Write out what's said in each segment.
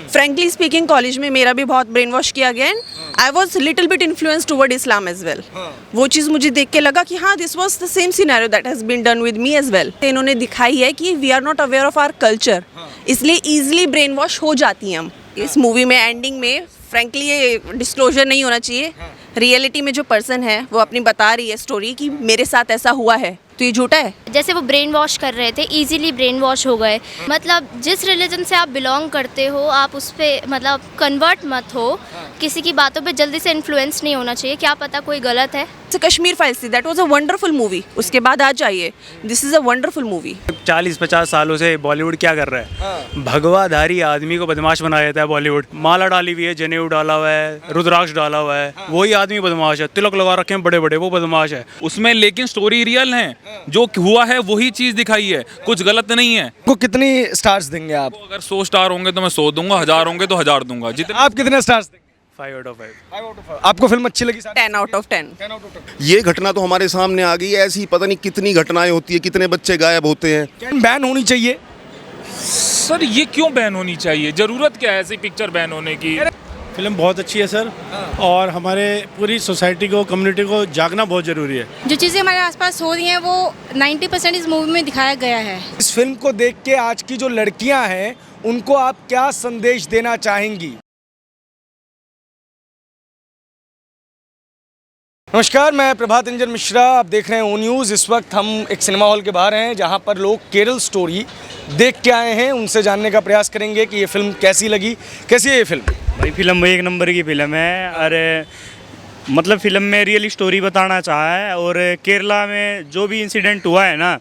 Frankly speaking college में मेरा भी बहुत ब्रेन वॉश किया गया and I was little bit influence toward Islam as well. वो चीज़ मुझे देख के लगा कि हाँ this was the same scenario that has been done with me as well. इन्होंने दिखाई है कि we are not aware of our culture, इसलिए ईजिली ब्रेन वॉश हो जाती हैं हम। इस मूवी में एंडिंग में फ्रेंकली ये डिस्क्लोजर नहीं होना चाहिए। रियलिटी में जो पर्सन है वो अपनी बता रही है स्टोरी कि मेरे साथ ऐसा हुआ है, तो ये झूठा है। जैसे वो ब्रेन वॉश कर रहे थे, इजीली ब्रेन वॉश हो गए। मतलब जिस रिलीजन से आप बिलोंग करते हो आप उस पर मतलब कन्वर्ट मत हो, किसी की बातों पे जल्दी से इन्फ्लुएंस नहीं होना चाहिए। क्या पता कोई गलत है। कश्मीर फाइल्स थी, that was a wonderful movie. उसके बाद आ जाइए, this is a wonderful movie. 40-50 सालों से बॉलीवुड क्या कर रहा है? भगवाधारी आदमी को बदमाश बनाया जाता है बॉलीवुड। माला डाली हुई है, जनेऊ डाला हुआ है, रुद्राक्ष डाला हुआ है, वही आदमी बदमाश है। तिलक लगा रखे हैं बड़े बड़े, वो बदमाश है उसमें। लेकिन स्टोरी रियल है, जो हुआ है वही चीज दिखाई है, कुछ गलत नहीं है। को कितनी स्टार्स देंगे आप? अगर 100 स्टार होंगे तो मैं 100 दूंगा, 1000 होंगे तो 1000 दूंगा। जितने आप कितने स्टार्स देंगे? 5 out of 5। आपको फिल्म अच्छी लगी? 10 out of 10। ये घटना तो हमारे सामने आ गई है, ऐसी पता नहीं कितनी घटनाएं होती है, कितने बच्चे गायब होते हैं। क्या बैन होनी चाहिए? सर ये क्यों बैन होनी चाहिए? जरूरत क्या है ऐसी पिक्चर बैन होने की? फिल्म बहुत अच्छी है सर, और हमारे पूरी सोसाइटी को, कम्युनिटी को जागना बहुत ज़रूरी है। जो चीज़ें हमारे आसपास हो रही हैं वो 90% इस मूवी में दिखाया गया है। इस फिल्म को देख के आज की जो लड़कियां हैं उनको आप क्या संदेश देना चाहेंगी? नमस्कार, मैं प्रभात रंजन मिश्रा, आप देख रहे हैं ओ न्यूज़। इस वक्त हम एक सिनेमा हॉल के बाहर हैं जहां पर लोग केरल स्टोरी देख के आए हैं। उनसे जानने का प्रयास करेंगे कि ये फिल्म कैसी लगी। कैसी है ये फिल्म? भाई फिल्म एक नंबर की फिल्म है। अरे मतलब फिल्म में रियल स्टोरी बताना चाहा है, और केरला में जो भी इंसिडेंट हुआ है ना,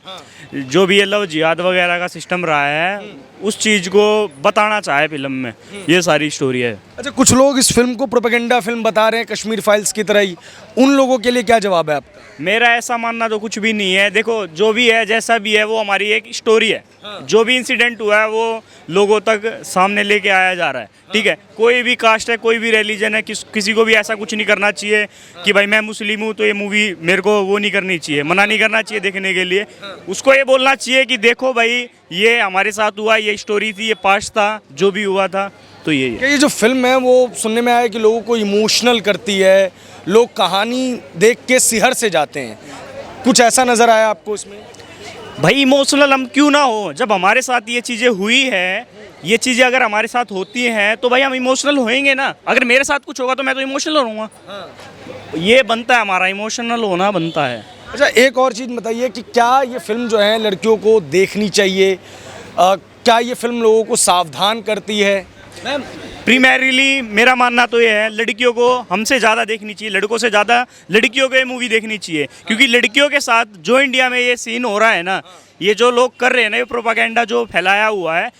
जो भी ये लव जिहाद वगैरह का सिस्टम रहा है, उस चीज़ को बताना चाहे फिल्म में। ये सारी स्टोरी है। अच्छा, कुछ लोग इस फिल्म को प्रोपेगेंडा फिल्म बता रहे हैं, कश्मीर फाइल्स की तरह ही। उन लोगों के लिए क्या जवाब है आपका? मेरा ऐसा मानना तो कुछ भी नहीं है। देखो जो भी है, जैसा भी है, वो हमारी एक स्टोरी है। जो भी इंसिडेंट हुआ है वो लोगों तक सामने लेके आया जा रहा है। ठीक है, कोई भी कास्ट है, कोई भी रिलीजन है, किसी को भी ऐसा कुछ नहीं करना चाहिए कि भाई मैं मुस्लिम हूँ तो ये मूवी मेरे को वो नहीं करनी चाहिए, मना नहीं करना चाहिए देखने के लिए। उसको ये बोलना चाहिए कि देखो भाई ये हमारे साथ हुआ, ये स्टोरी थी, ये पास्ट था, जो भी हुआ था, तो यही है। ये जो फिल्म है वो सुनने में आया कि लोगों को इमोशनल करती है, लोग कहानी देख के सिहर से जाते हैं। कुछ ऐसा नज़र आया आपको इसमें? भाई इमोशनल हम क्यों ना हो, जब हमारे साथ ये चीज़ें हुई है, ये चीज़ें अगर हमारे साथ होती हैं तो भाई हम इमोशनल होएंगे ना। अगर मेरे साथ कुछ होगा तो मैं तो इमोशनल होऊंगा। ये बनता है, हमारा इमोशनल होना बनता है। अच्छा, एक और चीज़ बताइए कि क्या ये फिल्म जो है लड़कियों को देखनी चाहिए? क्या ये फिल्म लोगों को सावधान करती है? प्रीमेरीली मेरा मानना तो ये है, लड़कियों को हमसे ज़्यादा देखनी चाहिए, लड़कों से ज़्यादा लड़कियों को ये मूवी देखनी चाहिए। क्योंकि लड़कियों के साथ जो इंडिया में ये सीन हो रहा है ना, ये जो लोग कर रहे हैं ना, ये प्रोपागेंडा जो फैलाया हुआ है,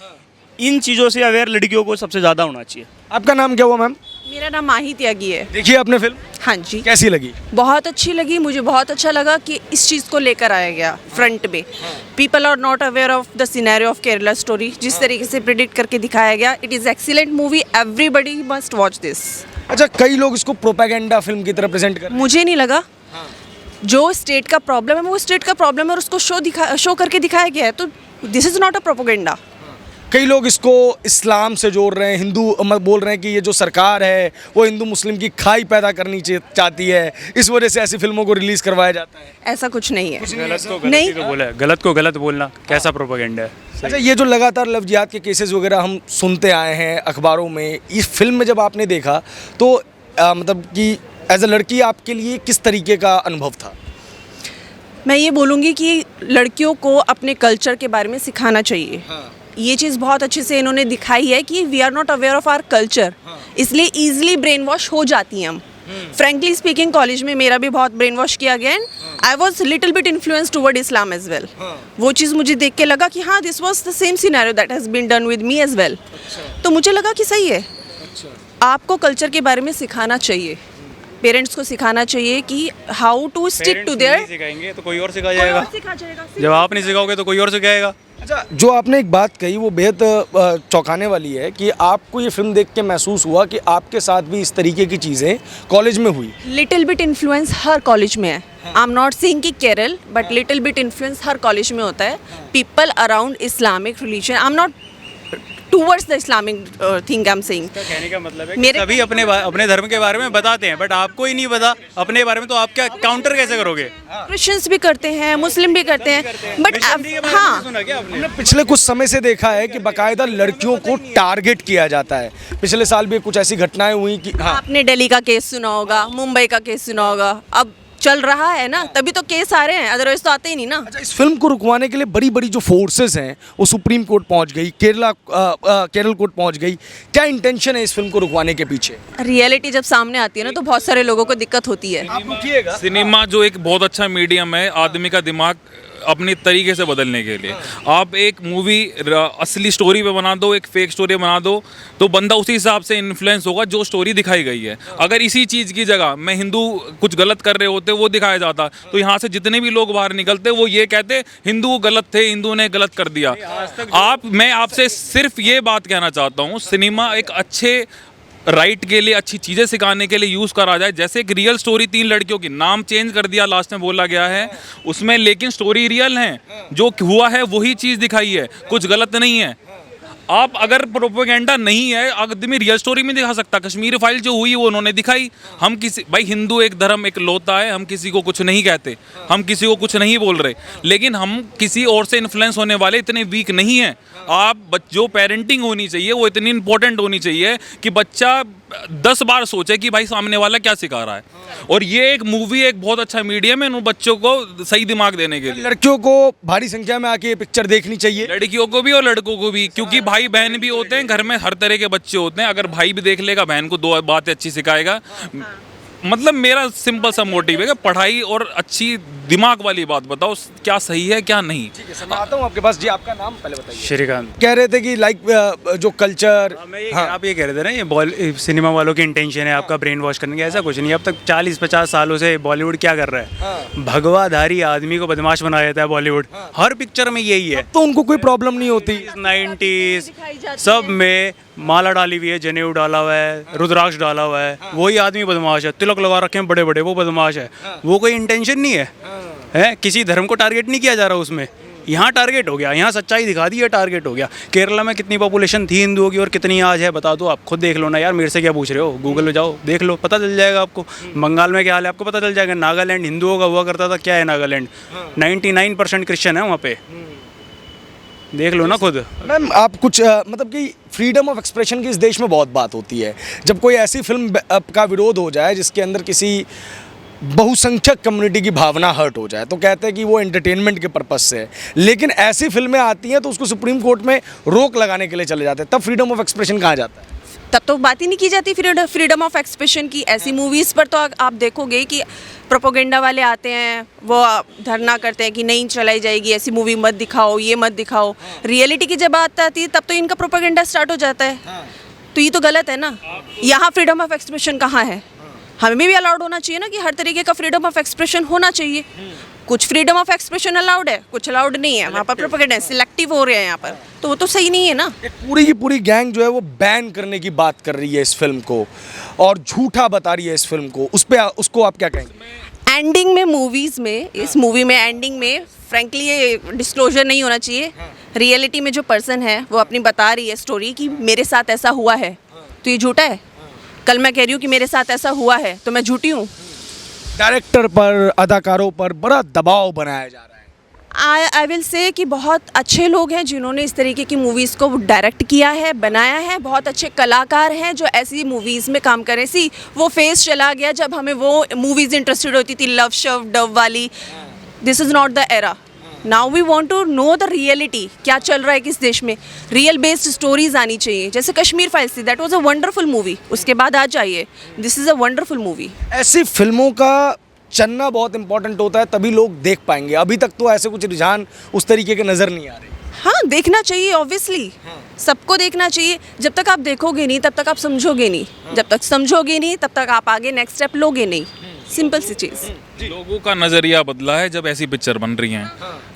इन चीज़ों से अवेयर लड़कियों को सबसे ज़्यादा होना चाहिए। आपका नाम क्या हुआ मैम? मेरा नाम माही त्यागी है। देखिए आपने फिल्म? हाँ जी। कैसी लगी? बहुत अच्छी लगी मुझे। बहुत अच्छा लगा कि इस चीज़ को लेकर आया गया फ्रंट में। People are not aware of the scenario of Kerala Story, जिस तरीके से प्रिडिक्ट करके दिखाया गया। It is excellent movie, everybody must watch this. अच्छा, कई लोग इसको प्रोपेगेंडा फिल्म की तरह प्रेजेंट कर, मुझे नहीं लगा। जो स्टेट का प्रॉब्लम है वो स्टेट का प्रॉब्लम है, और उसको शो करके दिखाया गया है, तो this is not a propaganda. कई लोग इसको इस्लाम से जोड़ रहे हैं, हिंदू बोल रहे हैं कि ये जो सरकार है वो हिंदू मुस्लिम की खाई पैदा करनी चाहती है, इस वजह से ऐसी फिल्मों को रिलीज करवाया जाता है। ऐसा कुछ नहीं है। गलत को गलत ही तो बोला है, गलत को गलत बोलना कैसा प्रोपेगेंडा है? अच्छा, ये जो लगातार लव जिहाद के केसेस वगैरह हम सुनते आए हैं अखबारों में, इस फिल्म में जब आपने देखा तो मतलब कि एज अ लड़की आपके लिए किस तरीके का अनुभव था? मैं ये बोलूँगी कि लड़कियों को अपने कल्चर के बारे में सिखाना चाहिए। ये चीज़ बहुत अच्छे से इन्होंने दिखाई है कि we are not aware of our culture, इसलिए ईजिली ब्रेन वॉश हो जाती हैं हम। फ्रेंकली स्पीकिंग कॉलेज में मेरा भी बहुत ब्रेन वॉश किया गया and I was little bit influence toward Islam as well. वो चीज़ मुझे देख के लगा कि हाँ this was the same scenario that has been done with me as well. तो मुझे लगा कि सही है। आपको कल्चर के बारे में सिखाना चाहिए, पेरेंट्स को सिखाना चाहिए कि how to stick to there. सिखाएंगे तो कोई और सिखा जाएगा, जब आप नहीं सिखाओगे तो कोई और सिखाएगा। अच्छा, जो आपने एक बात कही वो बेहद चौंकाने वाली है कि आपको ये फिल्म देख के महसूस हुआ कि आपके साथ भी इस तरीके की चीज़ें कॉलेज में हुई। लिटिल बिट इन्फ्लुएंस हर कॉलेज में है। आई एम नॉट सेइंग कि Kerala, but little bit influence her college में होता है। People around Islamic religion, I am not towards the Islamic thing I am saying. कहने का मतलब है कि मेरे सभी अपने धर्म के बारे में बताते हैं, बट आपको ही नहीं पता अपने बारे में, तो आप क्या काउंटर कैसे करोगे? क्रिश्चियंस भी करते हैं, मुस्लिम भी करते हैं, बट हाँ सुना क्या आपने? हमने पिछले कुछ समय से देखा है कि बाकायदा लड़कियों को टारगेट किया जाता है। पिछले साल भी कुछ ऐसी घटनाएं हुई कि हाँ, आपने दिल्ली का केस सुना होगा, मुंबई का केस सुना होगा, अब चल रहा है ना, तभी तो केस आ रहे हैं, अदरवाइज तो आते ही नहीं ना। अच्छा, इस फिल्म को रुकवाने के लिए बड़ी बड़ी जो फोर्सेस हैं वो सुप्रीम कोर्ट पहुंच गई, केरल कोर्ट पहुंच गई। क्या इंटेंशन है इस फिल्म को रुकवाने के पीछे? रियलिटी जब सामने आती है ना तो बहुत सारे लोगों को दिक्कत होती है। आप रुकिएगा। सिनेमा जो एक बहुत अच्छा मीडियम है आदमी का दिमाग अपने तरीके से बदलने के लिए। आप एक मूवी असली स्टोरी पे बना दो, एक फेक स्टोरी बना दो, तो बंदा उसी हिसाब से इन्फ्लुएंस होगा जो स्टोरी दिखाई गई है। अगर इसी चीज़ की जगह मैं हिंदू कुछ गलत कर रहे होते वो दिखाया जाता, तो यहाँ से जितने भी लोग बाहर निकलते वो ये कहते हिंदू गलत थे, हिंदू ने गलत कर दिया। मैं आपसे सिर्फ ये बात कहना चाहता हूँ, सिनेमा एक अच्छे राइट के लिए, अच्छी चीज़ें सिखाने के लिए यूज़ करा जाए। जैसे एक रियल स्टोरी 3 लड़कियों की, नाम चेंज कर दिया लास्ट में बोला गया है उसमें, लेकिन स्टोरी रियल है, जो हुआ है वही चीज़ दिखाई है, कुछ गलत नहीं है। आप अगर प्रोपेगेंडा नहीं है, आदमी रियल स्टोरी में दिखा सकता। कश्मीर फाइल जो हुई वो उन्होंने दिखाई। हम किसी भाई हिंदू एक धर्म एक लोता है, हम किसी को कुछ नहीं कहते, हम किसी को कुछ नहीं बोल रहे, लेकिन हम किसी और से इन्फ्लुएंस होने वाले इतने वीक नहीं हैं। आप जो पेरेंटिंग होनी चाहिए वो इतनी इंपॉर्टेंट होनी चाहिए कि बच्चा 10 बार सोचे कि भाई सामने वाला क्या सिखा रहा है। और ये एक मूवी एक बहुत अच्छा मीडियम है उन बच्चों को सही दिमाग देने के लिए। लड़कियों को भारी संख्या में आके ये पिक्चर देखनी चाहिए, लड़कियों को भी और लड़कों को भी, क्योंकि भाई बहन भी होते हैं घर में, हर तरह के बच्चे होते हैं। अगर भाई भी देख लेगा, बहन को 2 बातें अच्छी सिखाएगा। मतलब मेरा सिंपल सा मोटिव है कि पढ़ाई और अच्छी दिमाग वाली बात बताओ, क्या सही है क्या नहीं। मैं आता हूँ आपके पास। जी, आपका नाम पहले बताइए। श्रीकांत। कह रहे थे कि लाइक जो कल्चर, आप ये कह रहे थे ना, ये सिनेमा वालों की इंटेंशन है आपका ब्रेन वॉश करने की। ऐसा कुछ नहीं। अब तक 40-50 सालों से बॉलीवुड क्या कर रहा है? भगवाधारी आदमी को बदमाश बनाया जाता है बॉलीवुड, हर पिक्चर में यही है। तो उनको कोई प्रॉब्लम नहीं होती। 90s सब में माला डाली हुई है, जनेऊ डाला हुआ है, रुद्राक्ष डाला हुआ है, वही आदमी बदमाश है। तिलक लगा रखे हैं बड़े बड़े, वो बदमाश है। वो कोई इंटेंशन नहीं है, किसी धर्म को टारगेट नहीं किया जा रहा उसमें। यहाँ टारगेट हो गया, यहाँ सच्चाई दिखा दी है, टारगेट हो गया। केरला में कितनी पॉपुलेशन थी हिंदुओं की और कितनी आज है बता दो। आप खुद देख लो ना यार, मेरे से क्या पूछ रहे हो? गूगल में जाओ देख लो, पता चल जाएगा आपको। बंगाल में क्या हाल है आपको पता चल जाएगा। नागालैंड हिंदुओं का हुआ करता था, क्या है नागालैंड? 99% क्रिश्चियन है वहाँ पे, देख लो ना खुद। मैम, आप कुछ मतलब कि फ्रीडम ऑफ एक्सप्रेशन की इस देश में बहुत बात होती है। जब कोई ऐसी फिल्म का विरोध हो जाए जिसके अंदर किसी बहुसंख्यक कम्युनिटी की भावना हर्ट हो जाए, तो कहते हैं कि वो एंटरटेनमेंट के पर्पस से है। लेकिन ऐसी फिल्में आती हैं तो उसको सुप्रीम कोर्ट में रोक लगाने के लिए चले जाते हैं, तब फ्रीडम ऑफ एक्सप्रेशन कहाँ जाता है? तब तो बात ही नहीं की जाती फ्रीडम ऑफ एक्सप्रेशन की। ऐसी मूवीज़ पर तो आप देखोगे कि प्रोपोगेंडा वाले आते हैं, वो धरना करते हैं कि नहीं चलाई जाएगी, ऐसी मूवी मत दिखाओ, ये मत दिखाओ। रियलिटी की जब बात आती है तब तो इनका प्रोपोगेंडा स्टार्ट हो जाता है। तो ये तो गलत है ना। यहाँ फ्रीडम ऑफ एक्सप्रेशन कहाँ है? हमें भी अलाउड होना चाहिए ना कि हर तरीके का फ्रीडम ऑफ एक्सप्रेशन होना चाहिए। कुछ फ्रीडम ऑफ एक्सप्रेशन अलाउड है, कुछ अलाउड नहीं है। वहाँ पर प्रोपेगेंडा सिलेक्टिव हो रहे हैं यहाँ पर, तो वो तो सही नहीं है ना। एक पूरी की पूरी गैंग जो है वो बैन करने की बात कर रही है इस फिल्म को और झूठा बता रही है इस फिल्म को। उसको आप क्या कहेंगे? एंडिंग में मूवीज़ में, इस मूवी में एंडिंग में फ्रैंकली ये डिस्क्लोजर नहीं होना चाहिए। रियलिटी में जो पर्सन है वो अपनी बता रही है स्टोरी कि मेरे साथ ऐसा हुआ है, तो ये झूठा है। कल मैं कह रही हूँ कि मेरे साथ ऐसा हुआ है, तो मैं झूठी हूँ? डायरेक्टर पर, अदाकारों पर बड़ा दबाव बनाया जा रहा है। आई विल से कि बहुत अच्छे लोग हैं जिन्होंने इस तरीके की मूवीज़ को डायरेक्ट किया है, बनाया है। बहुत अच्छे कलाकार हैं जो ऐसी मूवीज़ में काम करें। वो फेस चला गया जब हमें वो मूवीज़ इंटरेस्टेड होती थी, लव शव डव वाली। This is not the era. Now we want to know the reality, क्या चल रहा है किस देश में। रियल बेस्ड स्टोरीज आनी चाहिए। जैसे कश्मीर फाइल्स थी, that was a wonderful movie. उसके बाद आ जाइए, this is a wonderful movie. ऐसी फिल्मों का चलना बहुत इंपॉर्टेंट होता है, तभी लोग देख पाएंगे। अभी तक तो ऐसे कुछ रुझान उस तरीके के नज़र नहीं आ रहे। हाँ, देखना चाहिए ऑब्वियसली। सबको देखना चाहिए। जब तक आप देखोगे नहीं तब तक आप समझोगे नहीं, जब तक समझोगे नहीं तब तक आप आगे नेक्स्ट स्टेप लोगे नहीं। सिंपल सी चीज़। लोगों का नजरिया बदला है जब ऐसी पिक्चर बन रही हैं।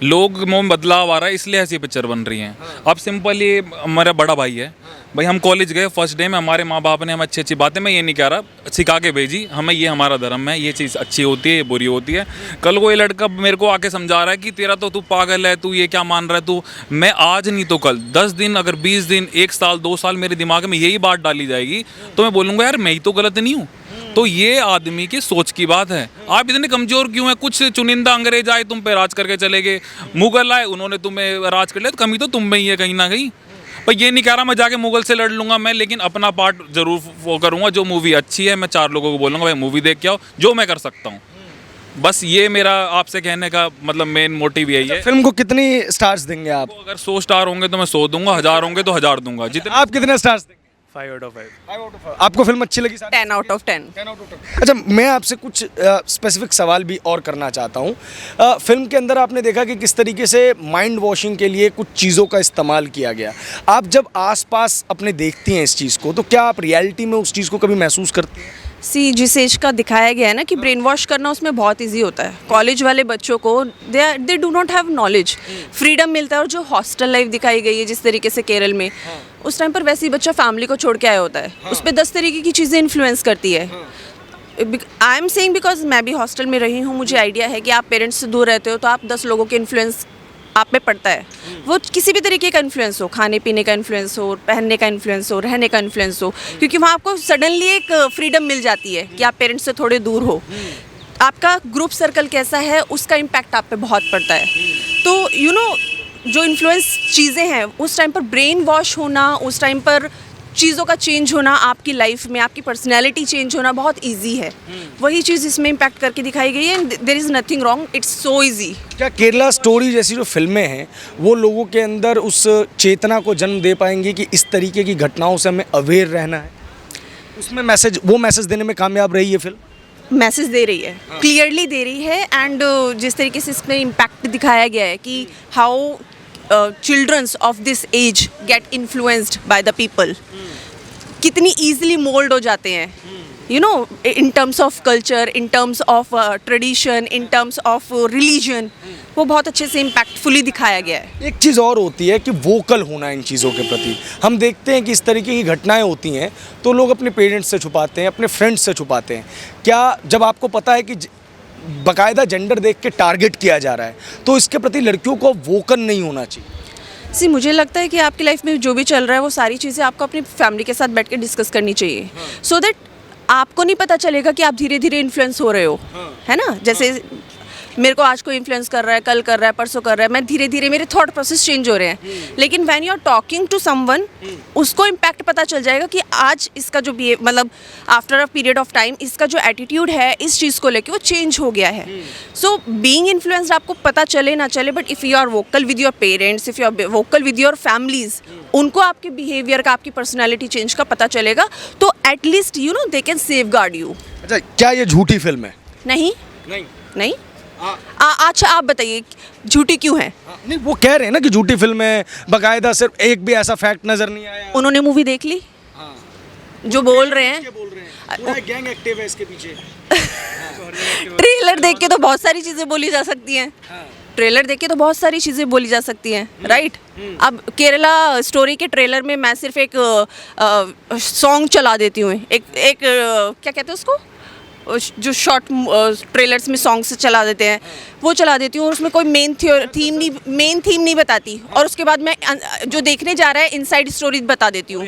लोग में बदलाव आ रहा है इसलिए ऐसी पिक्चर बन रही हैं। अब सिंपल ये हमारा बड़ा भाई है भाई, हम कॉलेज गए फर्स्ट डे में, हमारे माँ बाप ने हमें अच्छी अच्छी बातें, मैं ये नहीं कह रहा, सिखा के भेजी हमें, ये हमारा धर्म है, ये चीज़ अच्छी होती है, ये बुरी होती है। कल कोई लड़का मेरे को आके समझा रहा है कि तेरा तो तू पागल है, तू ये क्या मान रहा है तू, मैं आज नहीं तो कल 10 दिन, अगर 20 दिन, 1 साल, 2 साल मेरे दिमाग में यही बात डाली जाएगी तो मैं बोलूँगा यार मैं ही तो गलत नहीं हूँ। तो ये आदमी की सोच की बात है। आप इतने कमजोर क्यों हैं? कुछ चुनिंदा अंग्रेज आए तुम पे राज करके चले गए, मुगल आए उन्होंने तुम्हें राज कर लिया, तो कमी तो तुम में ही है कहीं ना कहीं। पर ये नहीं कह रहा मैं जाके मुगल से लड़ लूंगा मैं, लेकिन अपना पार्ट जरूर वो करूंगा। जो मूवी अच्छी है मैं 4 लोगों को बोलूंगा भाई मूवी देख के आओ, जो मैं कर सकता हूँ। बस ये मेरा आपसे कहने का मतलब मेन मोटिव यही है। फिल्म को कितनी स्टार्स देंगे आप? अगर 100 स्टार होंगे तो मैं 100 दूंगा, 1000 होंगे तो 1000 दूंगा। जितने आप कितने स्टार्स देंगे? 5 out of 5। आपको फिल्म अच्छी लगी? 10 out of 10। अच्छा, मैं आपसे कुछ स्पेसिफिक सवाल भी और करना चाहता हूँ। फिल्म के अंदर आपने देखा कि किस तरीके से माइंड वॉशिंग के लिए कुछ चीज़ों का इस्तेमाल किया गया। आप जब आसपास अपने देखती हैं इस चीज़ को, तो क्या आप रियलिटी में उस चीज़ को कभी महसूस करती हैं? जिस एज का दिखाया गया है ना कि ब्रेन वॉश करना, उसमें बहुत इजी होता है। कॉलेज वाले बच्चों को they do not have knowledge, freedom मिलता है। और जो हॉस्टल लाइफ दिखाई गई है जिस तरीके से केरल में, उस टाइम पर वैसे ही बच्चा फैमिली को छोड़ के आया होता है, उस पर 10 तरीके की चीज़ें इन्फ्लुएंस करती है। आई एम सेइंग बिकॉज मैं भी हॉस्टल में रही हूँ, मुझे आइडिया है कि आप पेरेंट्स से दूर रहते हो तो आप 10 लोगों के इन्फ्लुएंस आप पे पड़ता है। वो किसी भी तरीके का इन्फ्लुएंस हो, खाने पीने का इन्फ्लुएंस हो, पहनने का इन्फ्लुएंस हो, रहने का इन्फ्लुएंस हो, क्योंकि वहाँ आपको सडनली एक फ्रीडम मिल जाती है कि आप पेरेंट्स से थोड़े दूर हो। आपका ग्रुप सर्कल कैसा है उसका इम्पैक्ट आप पे बहुत पड़ता है। तो यू नो जो इन्फ्लुएंस चीज़ें हैं, उस टाइम पर ब्रेन वॉश होना, उस टाइम पर चीज़ों का चेंज होना आपकी लाइफ में, आपकी पर्सनैलिटी चेंज होना बहुत ईजी है। वही चीज़ इसमें इम्पैक्ट करके दिखाई गई है। There is nothing wrong, it's so easy. क्या केरला स्टोरी जैसी जो फिल्में हैं वो लोगों के अंदर उस चेतना को जन्म दे पाएंगी कि इस तरीके की घटनाओं से हमें अवेयर रहना है? उसमें वो मैसेज देने में कामयाब रही है फिल्म? मैसेज दे रही है, क्लियरली दे रही है। एंड जिस तरीके से इसमें इम्पैक्ट दिखाया गया है कि how childrens of this age get influenced by the people, कितनी ईजिली मोल्ड हो जाते हैं, you know, in terms of culture, in terms of tradition, in terms of religion, वो बहुत अच्छे से इम्पैक्टफुली दिखाया गया है। एक चीज़ और होती है कि वोकल होना इन चीज़ों के प्रति। हम देखते हैं कि इस तरीके की घटनाएं होती हैं तो लोग अपने पेरेंट्स से छुपाते हैं, अपने फ्रेंड्स से छुपाते हैं। क्या जब आपको पता है कि बाकायदा जेंडर देख के टारगेट किया जा रहा है, तो इसके प्रति लड़कियों को वोकल नहीं होना चाहिए? मुझे लगता है कि आपकी लाइफ में जो भी चल रहा है वो सारी चीज़ें आपको अपनी फैमिली के साथ बैठ के डिस्कस करनी चाहिए, सो दैट आपको नहीं पता चलेगा कि आप धीरे धीरे इन्फ्लुएंस हो रहे हो, है ना। जैसे मेरे को आज कोई इन्फ्लुएंस कर रहा है, कल कर रहा है, परसों कर रहा है, मैं धीरे धीरे मेरे थॉट प्रोसेस चेंज हो रहे हैं। लेकिन when you are talking to someone, उसको इम्पैक्ट पता चल जाएगा कि आज इसका जो बिहेव, मतलब after a period of time इसका जो एटीट्यूड है इस चीज़ को लेके वो चेंज हो गया है। सो बीइंग इन्फ्लुएंस्ड आपको पता चले ना चले, but if you are vocal with your parents, if you are vocal with your families, उनको आपके बिहेवियर का, आपकी पर्सनैलिटी चेंज का पता चलेगा, तो at least you know they can safeguard you. अच्छा, क्या ये झूठी फिल्म है? नहीं नहीं। अच्छा आप बताइए झूठी क्यों है? नहीं, वो कह रहे हैं ना कि झूठी फिल्म है, बाकायदा सिर्फ एक भी ऐसा फैक्ट नजर नहीं आया। उन्होंने मूवी देख ली? जो बोल रहे हैं पूरा गैंग एक्टिव है इसके पीछे। ट्रेलर देख के तो बहुत सारी चीज़ें बोली जा सकती हैं। ट्रेलर देख के तो बहुत सारी चीज़ें बोली जा सकती हैं, राइट। अब केरला स्टोरी के ट्रेलर में मैं सिर्फ एक सॉन्ग चला देती हूँ, एक क्या कहते हैं उसको, जो शॉर्ट ट्रेलर्स में सॉन्ग्स चला देते हैं, वो चला देती हूँ, और उसमें कोई मेन थीम नहीं बताती, और उसके बाद मैं जो देखने जा रहा है इनसाइड स्टोरी बता देती हूँ।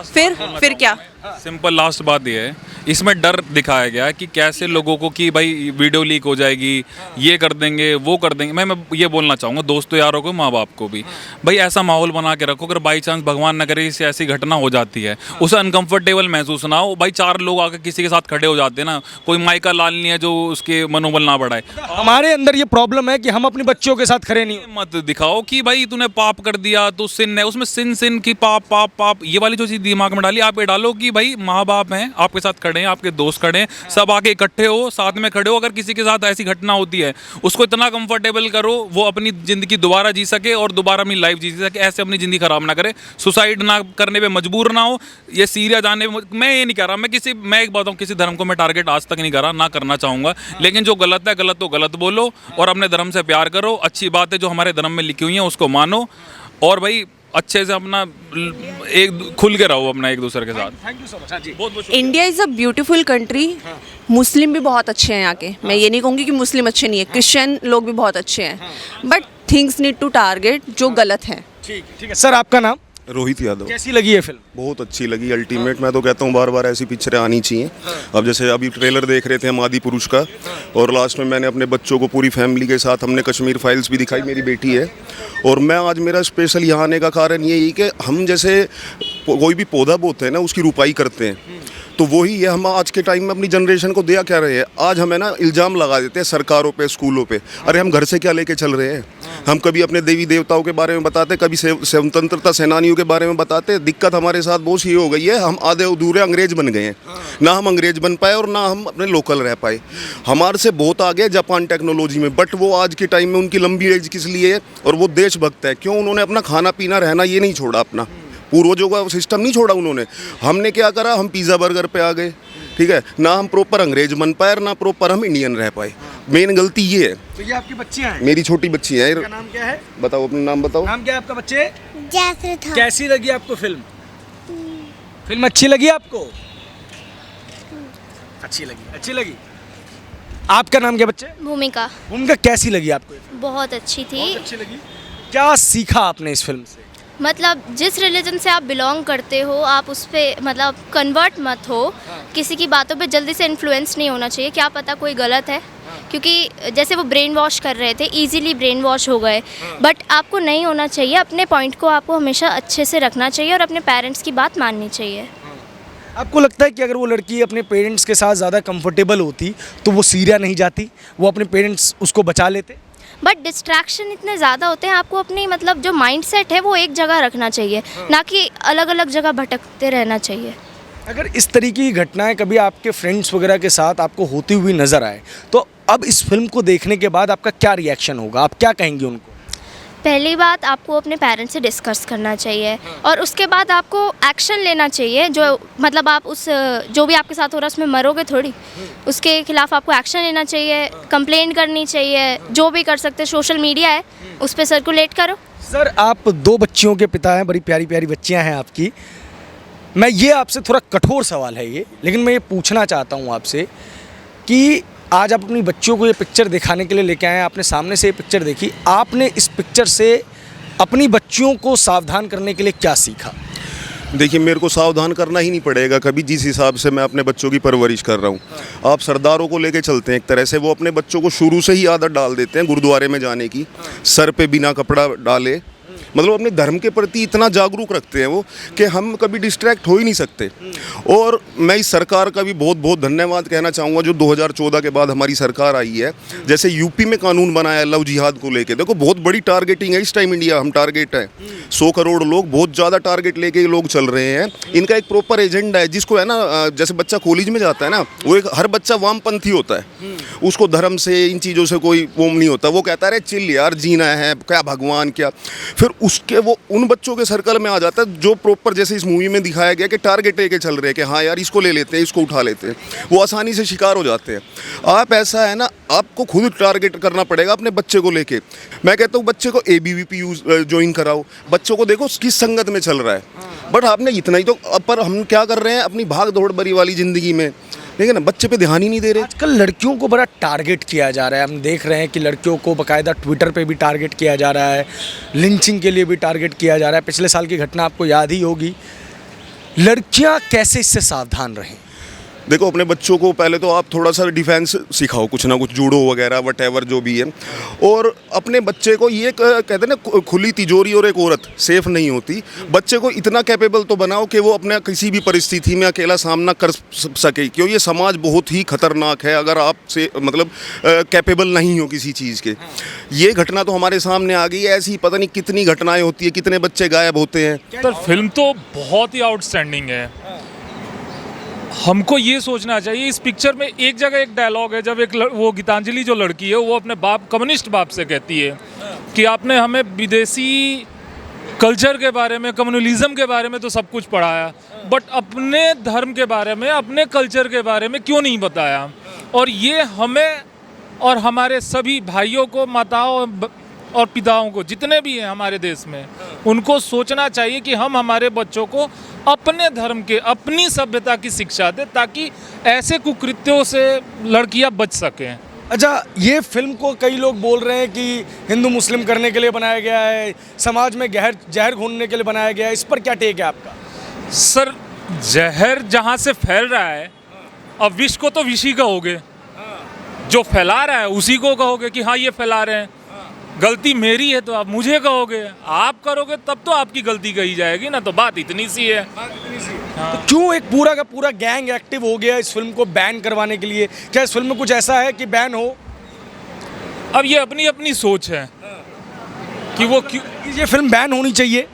फिर क्या? सिंपल लास्ट बात ये है, इसमें डर दिखाया गया है कि कैसे लोगों को कि भाई वीडियो लीक हो जाएगी, ये कर देंगे, वो कर देंगे। मैं ये बोलना चाहूँगा दोस्तों यारों को, माँ बाप को भी, भाई ऐसा माहौल बना के रखो, अगर बाई चांस भगवान न करे इससे ऐसी घटना हो जाती है, उसे अनकंफर्टेबल महसूस ना हो। भाई 4 लोग आकर किसी के साथ खड़े हो जाते हैं ना, कोई माइका लाल नहीं है जो उसके मनोबल ना बढ़ाए। हमारे अंदर ये प्रॉब्लम है कि हम अपने बच्चों के साथ खड़े नहीं। मत दिखाओ कि भाई तूने पाप कर दिया, तू सिन है, उसमें सिन की पाप ये वाली जो चीज़ दिमाग में डाली, आप ये डालो कि भाई माँ बाप हैं, आपके साथ खड़े हैं, आपके दोस्त खड़े हैं, सब आके इकट्ठे हो, साथ में खड़े हो। अगर किसी के साथ ऐसी घटना होती है, उसको इतना कंफर्टेबल करो वो अपनी ज़िंदगी दोबारा जी सके और दोबारा अपनी लाइफ जी सके, ऐसे अपनी ज़िंदगी खराब ना करे, सुसाइड ना करने पे मजबूर ना हो, ये सीरिया जाने। मैं ये नहीं कह रहा, मैं एक बात हूँ, किसी धर्म को मैं टारगेट आज तक नहीं करा, ना करना चाहूँगा। लेकिन जो गलत है गलत तो गलत बोलो और अपने धर्म से प्यार करो। अच्छी बात है जो हमारे धर्म में लिखी हुई है उसको मानो और भाई अच्छे से अपना एक खुल के रहो अपना एक दूसरे के साथ। Thank you so much. हाँ जी, बहुत India is a beautiful country. मुस्लिम भी बहुत अच्छे हैं यहाँ के, मैं ये नहीं कहूँगी कि मुस्लिम अच्छे नहीं है, क्रिश्चियन लोग भी बहुत अच्छे हैं, but things need to target जो गलत है। ठीक है सर, आपका नाम? रोहित यादव। कैसी लगी ये फिल्म? बहुत अच्छी लगी, अल्टीमेट। मैं तो कहता हूँ बार बार ऐसी पिक्चरें आनी चाहिए। अब जैसे अभी ट्रेलर देख रहे थे हम आदि पुरुष का, और लास्ट में मैंने अपने बच्चों को पूरी फैमिली के साथ हमने कश्मीर फाइल्स भी दिखाई, मेरी बेटी है। और मैं आज मेरा स्पेशल यहाँ आने का कारण यही कि हम जैसे कोई भी पौधा बोते हैं ना, उसकी रुपाई करते हैं, तो वही है हम आज के टाइम में अपनी जनरेशन को दिया क्या रहे हैं। आज हमें ना इल्ज़ाम लगा देते हैं सरकारों पे, स्कूलों पे। अरे हम घर से क्या लेके चल रहे हैं? हम कभी अपने देवी देवताओं के बारे में बताते, कभी स्वतंत्रता सेनानियों के बारे में बताते। दिक्कत हमारे साथ बहुत सी हो गई है, हम आधे अधूरे अंग्रेज बन गए हैं। ना हम अंग्रेज बन पाए और ना हम अपने लोकल रह पाए। हमारे से बहुत आगे जापान टेक्नोलॉजी में, बट वो आज के टाइम में उनकी लंबी एज किस लिए है? और वो देशभक्त है क्यों? उन्होंने अपना खाना पीना रहना ये नहीं छोड़ा, अपना पूर्वजों का सिस्टम नहीं छोड़ा उन्होंने। हमने क्या करा? हम पिज़्ज़ा बर्गर पे आ गए, ठीक है ना? हम प्रॉपर अंग्रेज बन पाए और ना प्रॉपर हम इंडियन रह पाए। मेन गलती ये है। तो ये आपकी बच्चियां हैं? मेरी छोटी बच्ची है। आपका नाम क्या है? बताओ अपना नाम बताओ। नाम क्या है आपका बच्चे? जैसे था कैसी लगी आपको फिल्म? फिल्म अच्छी लगी आपको? अच्छी लगी, अच्छी लगी। आपका नाम क्या बच्चे? भूमिका उनका कैसी लगी आपको ये फिल्म? बहुत अच्छी थी। बहुत अच्छी लगी। क्या सीखा आपने इस फिल्म से? मतलब जिस रिलीजन से आप बिलोंग करते हो आप उस पर मतलब कन्वर्ट मत हो। किसी की बातों पे जल्दी से इन्फ्लुएंस नहीं होना चाहिए, क्या पता कोई गलत है। क्योंकि जैसे वो ब्रेन वॉश कर रहे थे, इजीली ब्रेन वॉश हो गए, बट आपको नहीं होना चाहिए। अपने पॉइंट को आपको हमेशा अच्छे से रखना चाहिए और अपने पेरेंट्स की बात माननी चाहिए। आपको लगता है कि अगर वो लड़की अपने पेरेंट्स के साथ ज़्यादा कंफर्टेबल होती तो वो सीरिया नहीं जाती, वो अपने पेरेंट्स उसको बचा लेते? बट डिस्ट्रैक्शन इतने ज़्यादा होते हैं, आपको अपनी मतलब जो माइंडसेट है वो एक जगह रखना चाहिए, ना कि अलग अलग जगह भटकते रहना चाहिए। अगर इस तरीके की घटनाएं कभी आपके फ्रेंड्स वगैरह के साथ आपको होती हुई नज़र आए, तो अब इस फिल्म को देखने के बाद आपका क्या रिएक्शन होगा? आप क्या कहेंगे उनको? पहली बात, आपको अपने पेरेंट्स से डिस्कस करना चाहिए और उसके बाद आपको एक्शन लेना चाहिए। जो मतलब आप उस जो भी आपके साथ हो रहा है उसमें मरोगे थोड़ी, उसके खिलाफ आपको एक्शन लेना चाहिए, कंप्लेंट करनी चाहिए, जो भी कर सकते। सोशल मीडिया है, उस पर सर्कुलेट करो। सर, आप 2 बच्चियों के पिता हैं, बड़ी प्यारी प्यारी बच्चियां हैं आपकी। मैं ये आपसे थोड़ा कठोर सवाल है ये, लेकिन मैं ये पूछना चाहता हूँ आपसे कि आज आप अपनी बच्चियों को ये पिक्चर दिखाने के लिए लेके आए हैं, आपने सामने से ये पिक्चर देखी, आपने इस पिक्चर से अपनी बच्चियों को सावधान करने के लिए क्या सीखा? देखिए, मेरे को सावधान करना ही नहीं पड़ेगा कभी, जिस हिसाब से मैं अपने बच्चों की परवरिश कर रहा हूँ। आप सरदारों को लेके चलते हैं एक तरह से, वो अपने बच्चों को शुरू से ही आदत डाल देते हैं गुरुद्वारे में जाने की, सर पे बिना कपड़ा डाले, मतलब अपने धर्म के प्रति इतना जागरूक रखते हैं वो कि हम कभी डिस्ट्रैक्ट हो ही नहीं सकते। और मैं इस सरकार का भी बहुत बहुत धन्यवाद कहना चाहूँगा जो 2014 के बाद हमारी सरकार आई है। जैसे यूपी में कानून बनाया लव जिहाद को लेके, देखो बहुत बड़ी टारगेटिंग है इस टाइम, इंडिया हम टारगेट है 100 करोड़ लोग, बहुत ज़्यादा टारगेट लेके लोग चल रहे हैं। इनका एक प्रॉपर एजेंडा है, जिसको है ना, जैसे बच्चा कॉलेज में जाता है ना, वो एक हर बच्चा वामपंथी होता है, उसको धर्म से इन चीज़ों से कोई वो नहीं होता। वो कहता है चिल यार, जीना है क्या, भगवान क्या। फिर उसके वो उन बच्चों के सर्कल में आ जाता है जो प्रॉपर जैसे इस मूवी में दिखाया गया कि टारगेट लेके चल रहे हैं कि हाँ यार इसको ले लेते हैं, इसको उठा लेते हैं, वो आसानी से शिकार हो जाते हैं। आप ऐसा है ना, आपको खुद टारगेट करना पड़ेगा अपने बच्चे को लेके। मैं कहता हूँ बच्चे को ABVP ज्वाइन कराओ, बच्चों को देखो किस संगत में चल रहा है। बट आपने इतना ही तो, पर हम क्या कर रहे हैं अपनी भाग दौड़ भरी वाली ज़िंदगी में, लेकिन ना बच्चे पे ध्यान ही नहीं दे रहे। आजकल लड़कियों को बड़ा टारगेट किया जा रहा है, हम देख रहे हैं कि लड़कियों को बाकायदा ट्विटर पे भी टारगेट किया जा रहा है, लिंचिंग के लिए भी टारगेट किया जा रहा है। पिछले साल की घटना आपको याद ही होगी। लड़कियां कैसे इससे सावधान रहें? देखो, अपने बच्चों को पहले तो आप थोड़ा सा डिफेंस सिखाओ, कुछ ना कुछ जूडो वगैरह वटेवर जो भी है। और अपने बच्चे को ये कहते हैं ना, खुली तिजोरी और एक औरत सेफ नहीं होती। बच्चे को इतना कैपेबल तो बनाओ कि वो अपने किसी भी परिस्थिति में अकेला सामना कर सके, क्योंकि ये समाज बहुत ही खतरनाक है अगर आप से मतलब कैपेबल नहीं हो किसी चीज़ के। ये घटना तो हमारे सामने आ गई है, ऐसी पता नहीं कितनी घटनाएँ होती है, कितने बच्चे गायब होते हैं। तो फिल्म तो बहुत ही आउटस्टैंडिंग है। हमको ये सोचना चाहिए, इस पिक्चर में एक जगह एक डायलॉग है, जब वो गीतांजलि जो लड़की है वो अपने बाप, कम्युनिस्ट बाप से कहती है कि आपने हमें विदेशी कल्चर के बारे में, कम्युनलिज्म के बारे में तो सब कुछ पढ़ाया, बट अपने धर्म के बारे में, अपने कल्चर के बारे में क्यों नहीं बताया। और ये हमें और हमारे सभी भाइयों को, माताओं और पिताओं को, जितने भी हैं हमारे देश में, उनको सोचना चाहिए कि हम हमारे बच्चों को अपने धर्म के, अपनी सभ्यता की शिक्षा दें, ताकि ऐसे कुकृत्यों से लड़कियां बच सकें। अच्छा, ये फिल्म को कई लोग बोल रहे हैं कि हिंदू मुस्लिम करने के लिए बनाया गया है, समाज में जहर घोलने के लिए बनाया गया है, इस पर क्या टेक है आपका? सर, जहर जहाँ से फैल रहा है, अब विष को तो विष ही कहोगे, जो फैला रहा है उसी को कहोगे कि हाँ ये फैला रहे हैं। गलती मेरी है तो आप मुझे कहोगे, आप करोगे तब तो आपकी गलती कही जाएगी ना, तो बात इतनी सी है। तो क्यों एक पूरा का पूरा गैंग एक्टिव हो गया इस फिल्म को बैन करवाने के लिए? क्या इस फिल्म में कुछ ऐसा है कि बैन हो? अब ये अपनी अपनी सोच है कि वो क्यों ये फिल्म बैन होनी चाहिए।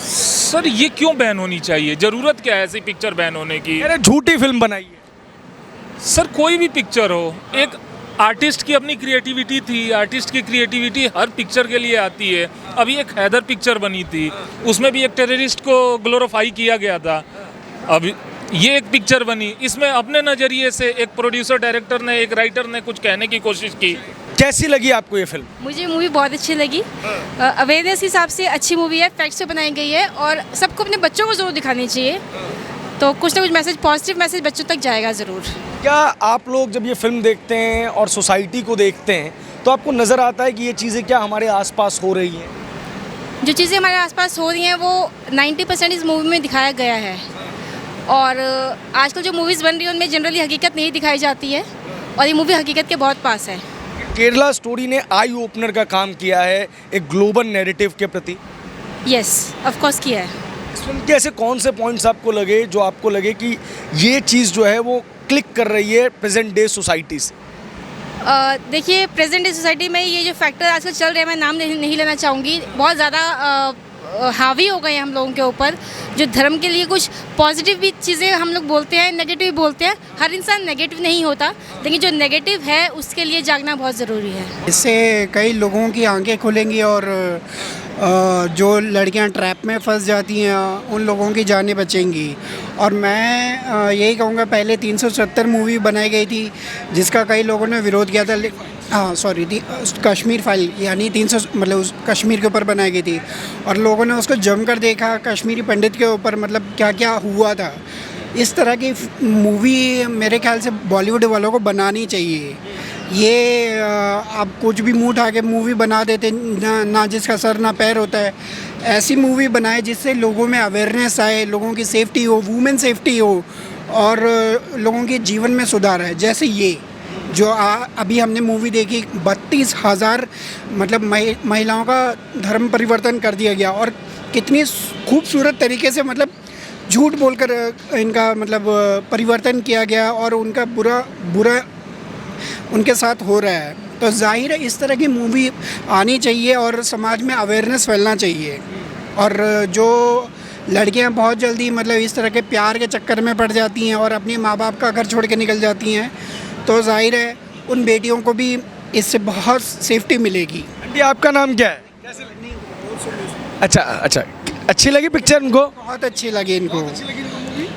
सर ये क्यों बैन होनी चाहिए, जरूरत क्या है ऐसी पिक्चर बैन होने की? अरे झूठी फिल्म बनाई है। सर कोई भी पिक्चर हो, एक आर्टिस्ट की अपनी क्रिएटिविटी थी, आर्टिस्ट की क्रिएटिविटी हर पिक्चर के लिए आती है। अभी एक हैदर पिक्चर बनी थी, उसमें भी एक टेररिस्ट को ग्लोरीफाई किया गया था। अब ये एक पिक्चर बनी, इसमें अपने नज़रिए से एक प्रोड्यूसर, डायरेक्टर ने, एक राइटर ने कुछ कहने की कोशिश की। कैसी लगी आपको ये फिल्म? मुझे मूवी बहुत अच्छी लगी। अवेयरनेस के हिसाब से अच्छी मूवी है, फैक्ट से बनाई गई है और सबको अपने बच्चों को ज़रूर दिखानी चाहिए, तो कुछ ना कुछ मैसेज, पॉजिटिव मैसेज बच्चों तक जाएगा ज़रूर। क्या आप लोग जब ये फिल्म देखते हैं और सोसाइटी को देखते हैं तो आपको नज़र आता है कि ये चीज़ें क्या हमारे आसपास हो रही हैं? जो चीज़ें हमारे आसपास हो रही हैं वो 90% इस मूवी में दिखाया गया है, और आजकल जो मूवीज़ बन रही हैं उनमें जनरली हकीकत नहीं दिखाई जाती है, और ये मूवी हकीकत के बहुत पास है। केरला स्टोरी ने आई ओपनर का काम किया है एक ग्लोबल नैरेटिव के प्रति। यस, ऑफ कोर्स किया है। इस फिल्म के ऐसे कौन से पॉइंट्स आपको लगे जो आपको लगे कि ये चीज़ जो है वो क्लिक कर रही है प्रेजेंट डे सोसाइटी से? देखिए, प्रेजेंट डे सोसाइटी में ये जो फैक्टर आजकल चल रहे हैं, मैं नाम नहीं लेना चाहूँगी, बहुत ज़्यादा हावी हो गए हैं हम लोगों के ऊपर। जो धर्म के लिए कुछ पॉजिटिव भी चीज़ें हम लोग बोलते हैं, नेगेटिव भी बोलते हैं। हर इंसान नेगेटिव नहीं होता, लेकिन जो नेगेटिव है उसके लिए जागना बहुत ज़रूरी है। इससे कई लोगों की आंखें खुलेंगी और जो लड़कियां ट्रैप में फंस जाती हैं उन लोगों की जानें बचेंगी। और मैं यही कहूँगा, पहले 370 मूवी बनाई गई थी जिसका कई लोगों ने विरोध किया था। हाँ सॉरी, कश्मीर फाइल यानी 300 मतलब उस कश्मीर के ऊपर बनाई गई थी और लोगों ने उसको जमकर देखा, कश्मीरी पंडित के ऊपर मतलब क्या क्या हुआ था। इस तरह की मूवी मेरे ख्याल से बॉलीवुड वालों को बनानी चाहिए। ये आप कुछ भी मुँह उठा के मूवी बना देते, ना जिसका सर ना पैर होता है। ऐसी मूवी बनाए जिससे लोगों में अवेयरनेस आए, लोगों की सेफ्टी हो, वुमेन सेफ्टी हो और लोगों के जीवन में सुधार है। जैसे ये जो अभी हमने मूवी देखी, 32,000 मतलब महिलाओं का धर्म परिवर्तन कर दिया गया और कितनी खूबसूरत तरीके से मतलब झूठ बोलकर इनका मतलब परिवर्तन किया गया और उनका बुरा उनके साथ हो रहा है। तो जाहिर है इस तरह की मूवी आनी चाहिए और समाज में अवेयरनेस फैलना चाहिए। और जो लड़कियां बहुत जल्दी मतलब इस तरह के प्यार के चक्कर में पड़ जाती हैं और अपने माँ बाप का घर छोड़ के निकल जाती हैं, तो जाहिर है उन बेटियों को भी इससे बहुत सेफ्टी मिलेगी। आंटी, आपका नाम क्या है? कैसे लगी? अच्छा, अच्छी लगी पिक्चर उनको? बहुत अच्छी लगी इनको,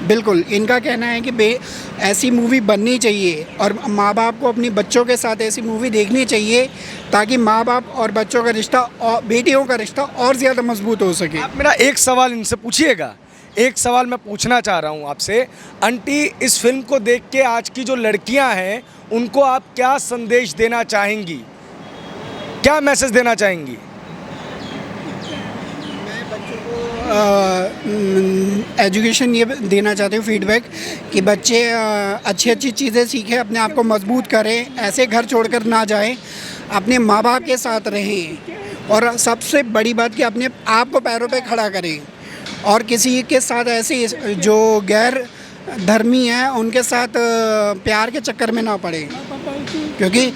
बिल्कुल। इनका कहना है कि ऐसी मूवी बननी चाहिए और माँ बाप को अपनी बच्चों के साथ ऐसी मूवी देखनी चाहिए ताकि माँ बाप और बच्चों का रिश्ता और बेटियों का रिश्ता और ज़्यादा मजबूत हो सके। आप मेरा एक सवाल इनसे पूछिएगा। एक सवाल मैं पूछना चाह रहा हूँ आपसे। आंटी, इस फिल्म को देख के आज की जो लड़कियाँ हैं उनको आप क्या संदेश देना चाहेंगी, क्या मैसेज देना चाहेंगी? एजुकेशन ये देना चाहते हूँ, फीडबैक, कि बच्चे अच्छी अच्छी चीज़ें सीखें, अपने आप को मजबूत करें, ऐसे घर छोड़कर ना जाएं, अपने माँ बाप के साथ रहें और सबसे बड़ी बात कि अपने आप को पैरों पे खड़ा करें और किसी के साथ ऐसे जो गैर धर्मी हैं उनके साथ प्यार के चक्कर में ना पड़े, क्योंकि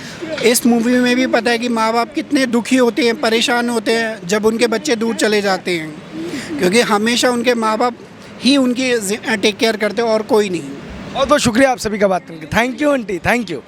इस मूवी में भी पता है कि माँ बाप कितने दुखी होते हैं, परेशान होते हैं जब उनके बच्चे दूर चले जाते हैं, क्योंकि हमेशा उनके माँ बाप ही उनकी टेक केयर करते हैं और कोई नहीं। बहुत बहुत शुक्रिया आप सभी का बात करके। Thank you aunty, thank you.